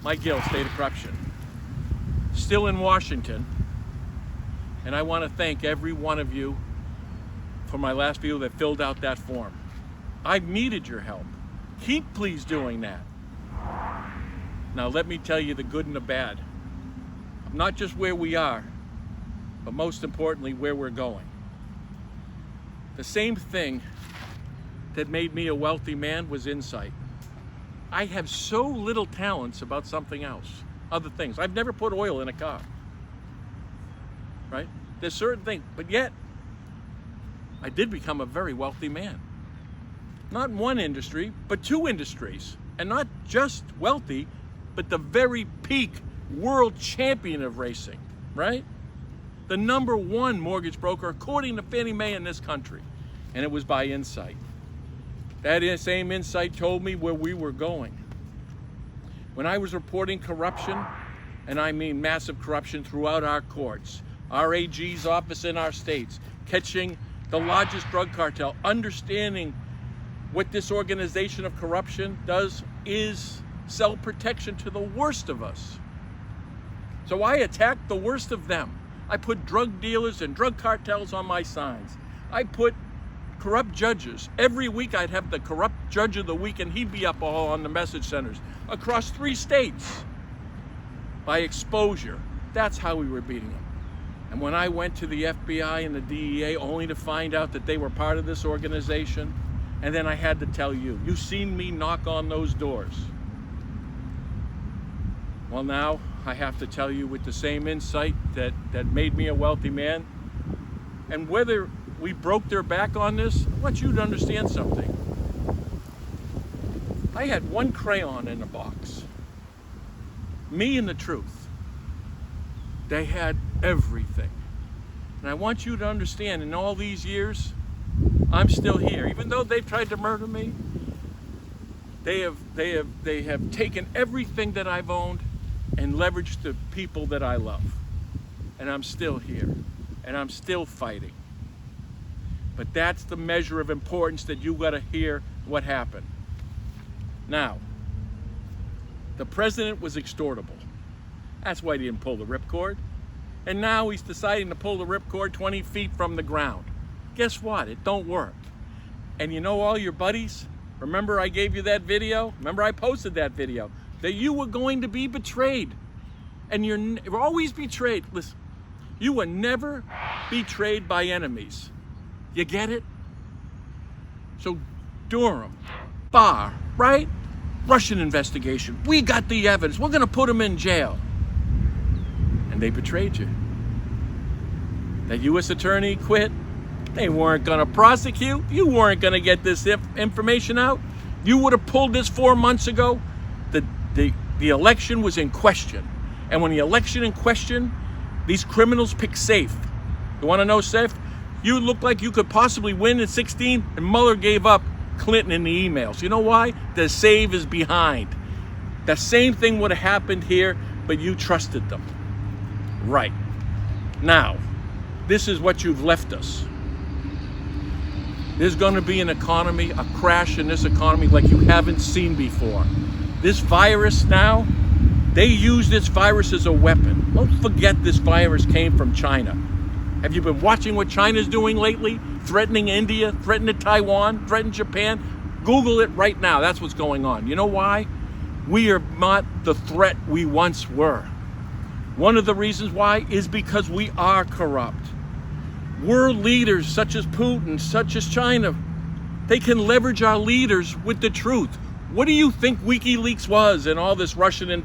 Mike Gill, State of Corruption. Still in Washington, and I want to thank every one of you for my last video that filled out that form. I've needed your help. Keep please doing that. Now let me tell you the good and the bad. Not just where we are, but most importantly, where we're going. The same thing that made me a wealthy man was insight. I have so little talents about something else, other things. I've never put oil in a car, right? There's certain things, but yet I did become a very wealthy man. Not in one industry, but two industries. And not just wealthy, but the very peak world champion of racing, right? The #1 mortgage broker, according to Fannie Mae in this country. And it was by insight. That same insight told me where we were going. When I was reporting corruption, and I mean massive corruption throughout our courts, our AG's office in our states, catching the largest drug cartel, understanding what this organization of corruption does is sell protection to the worst of us. So I attacked the worst of them. I put drug dealers and drug cartels on my signs. I put corrupt judges. Every week I'd have the corrupt judge of the week, and he'd be up all on the message centers across 3 states. By exposure, that's how we were beating them. And when I went to the FBI and the DEA only to find out that they were part of this organization, and then I had to tell you, you've seen me knock on those doors. Well, now I have to tell you with the same insight that made me a wealthy man. And whether we broke their back on this, I want you to understand something. I had one crayon in the box. Me and the truth. They had everything. And I want you to understand, in all these years, I'm still here. Even though they've tried to murder me, they have taken everything that I've owned and leveraged the people that I love. And I'm still here. And I'm still fighting. But that's the measure of importance that you got to hear what happened. Now, the president was extortable. That's why he didn't pull the ripcord. And now he's deciding to pull the ripcord 20 feet from the ground. Guess what? It don't work. And you know all your buddies? Remember I gave you that video? Remember I posted that video? That you were going to be betrayed. And you're always betrayed. Listen, you were never betrayed by enemies. You get it? So Durham, Barr, right? Russian investigation. We got the evidence. We're going to put them in jail. And they betrayed you. That U.S. attorney quit. They weren't going to prosecute. You weren't going to get this information out. You would have pulled this 4 months ago. The election was in question. And when the election in question, these criminals pick safe. You want to know safe? You look like you could possibly win in 16, and Mueller gave up Clinton in the emails. You know why? The save is behind. The same thing would have happened here, but you trusted them. Right. Now, this is what you've left us. There's going to be an economy, a crash in this economy like you haven't seen before. This virus now, they use this virus as a weapon. Don't forget this virus came from China. Have you been watching what China's doing lately? Threatening India, threatening Taiwan, threatening Japan? Google it right now. That's what's going on. You know why? We are not the threat we once were. One of the reasons why is because we are corrupt. World leaders such as Putin, such as China, they can leverage our leaders with the truth. What do you think WikiLeaks was and all this Russian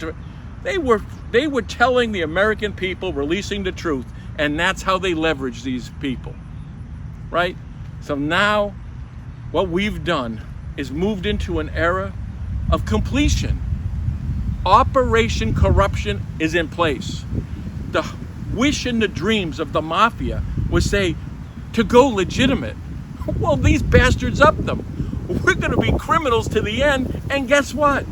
They were telling the American people, releasing the truth, and that's how they leverage these people, right? So now what we've done is moved into an era of completion. Operation Corruption is in place. The wish and the dreams of the mafia was to go legitimate. Well, these bastards up them. We're going to be criminals to the end, and guess what?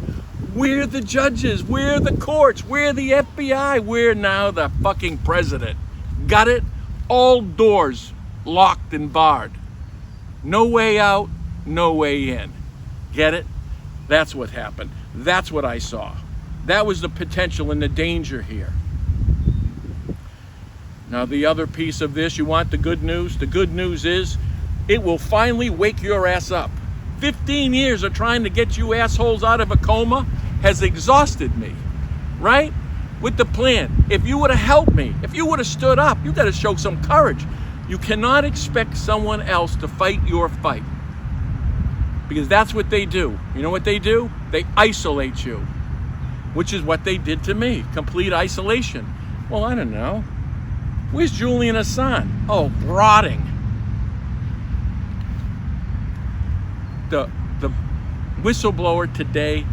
We're the judges, we're the courts, we're the FBI, we're now the fucking president. Got it? all doors locked and barred. No way out, no way in. Get it? That's what happened. That's what I saw. That was the potential and the danger here. Now the other piece of this, you want the good news? The good news is it will finally wake your ass up. 15 years of trying to get you assholes out of a coma has exhausted me, right? With the plan. If you would have helped me, if you would have stood up, you got to show some courage. You cannot expect someone else to fight your fight, because that's what they do. You know what they do? They isolate you, which is what they did to me. Complete isolation. Well, I don't know. Where's Julian Assange? Oh, rotting. The whistleblower today,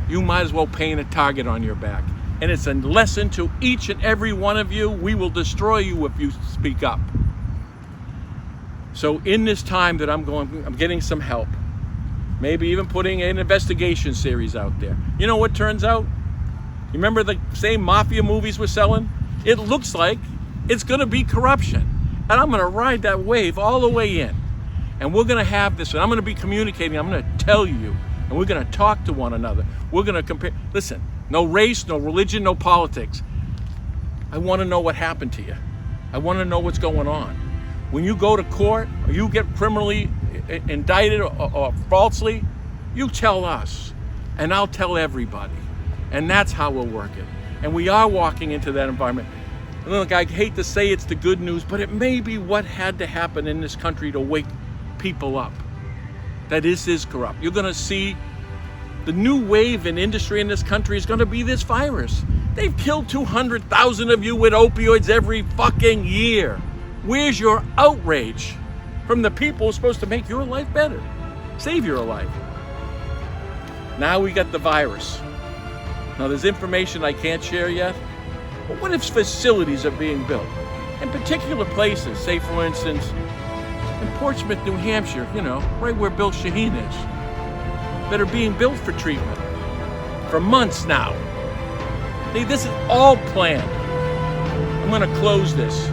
you might as well paint a target on your back. And it's a lesson to each and every one of you. We will destroy you if you speak up. So in this time that I'm getting some help. Maybe even putting an investigation series out there. You know what turns out? You remember the same mafia movies we're selling? It looks like it's gonna be corruption. And I'm gonna ride that wave all the way in. And we're gonna have this, and I'm gonna be communicating, I'm gonna tell you, and we're gonna talk to one another. We're gonna compare. Listen, no race, no religion, no politics. I wanna know what happened to you. I wanna know what's going on. When you go to court, or you get criminally indicted or falsely, you tell us, and I'll tell everybody. And that's how we'll work it. And we are walking into that environment. And look, I hate to say it's the good news, but it may be what had to happen in this country to wake people up. That this is corrupt. You're gonna see the new wave in industry in this country is gonna be this virus. They've killed 200,000 of you with opioids every fucking year. Where's your outrage from the people who are supposed to make your life better, save your life? Now we got the virus. Now there's information I can't share yet, but what if facilities are being built in particular places, say for instance, in Portsmouth, New Hampshire, you know, right where Bill Shaheen is, that are being built for treatment for months now. See, this is all planned. I'm gonna close this.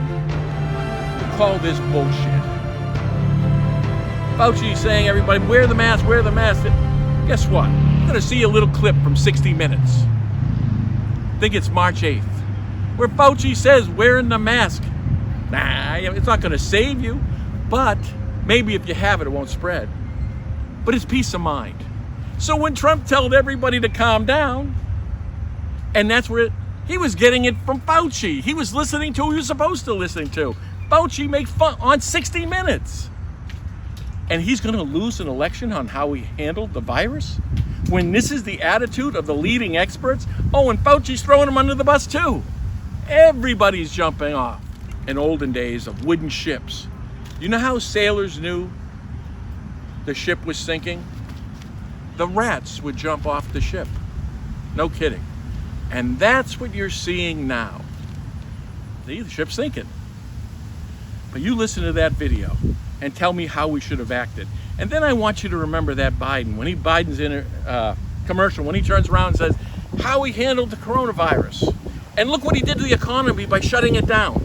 Call this bullshit. Fauci saying, everybody, wear the mask, wear the mask. Guess what? I'm gonna see a little clip from 60 Minutes. I think it's March 8th, where Fauci says wearing the mask, nah, it's not gonna save you, but maybe if you have it, it won't spread. But it's peace of mind. So when Trump told everybody to calm down, and that's where he was getting it from Fauci. He was listening to who he was supposed to listen to. Fauci make fun on 60 Minutes. And he's gonna lose an election on how he handled the virus? When this is the attitude of the leading experts? Oh, and Fauci's throwing him under the bus too. Everybody's jumping off. In olden days of wooden ships. You know how sailors knew the ship was sinking? The rats would jump off the ship. No kidding. And that's what you're seeing now. See, the ship's sinking. But you listen to that video and tell me how we should have acted. And then I want you to remember that Biden, when Biden's in a commercial, when he turns around and says how he handled the coronavirus. And look what he did to the economy by shutting it down.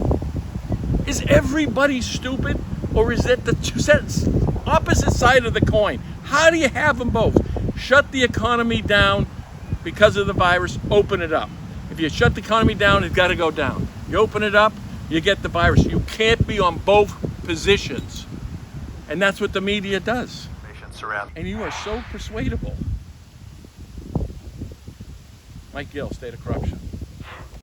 Is everybody stupid, or is it the opposite side of the coin? How do you have them both? Shut the economy down because of the virus, open it up. If you shut the economy down, it's got to go down. You open it up, you get the virus. You can't be on both positions. And that's what the media does. And you are so persuadable. Mike Gill, State of Corruption.